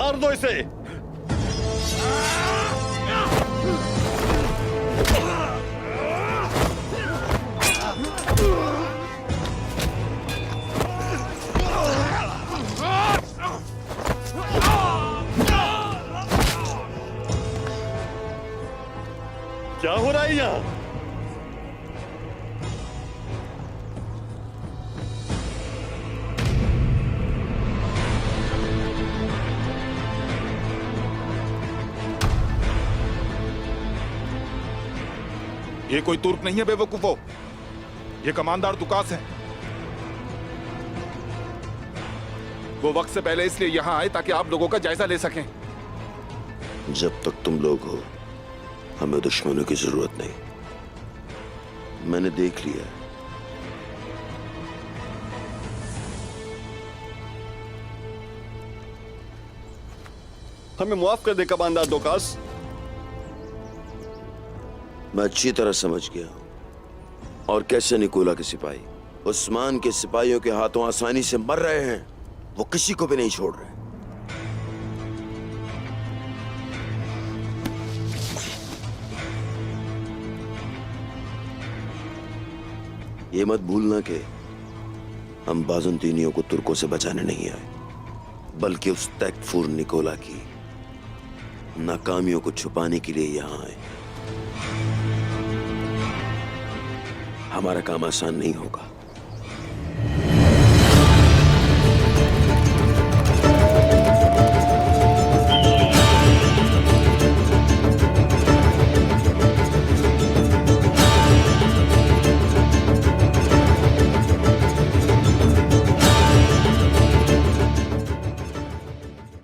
मार दो इसे। क्या हो रहा है यहाँ? ये कोई तुर्क नहीं है बेवकूफो, ये कमांडर दुकास है। वो वक्त से पहले इसलिए यहां आए ताकि आप लोगों का जायजा ले सकें। जब तक तुम लोग हो हमें दुश्मनों की जरूरत नहीं। मैंने देख लिया। हमें माफ कर दे कमांडर दुकास। मैं अच्छी तरह समझ गया हूं और कैसे निकोला के सिपाही उस्मान के सिपाहियों के हाथों आसानी से मर रहे हैं। वो किसी को भी नहीं छोड़ रहे। ये मत भूलना कि हम बाजुंतीनियों को तुर्कों से बचाने नहीं आए, बल्कि उस तैकफुर निकोला की नाकामियों को छुपाने के लिए यहां आए। हमारा काम आसान नहीं होगा।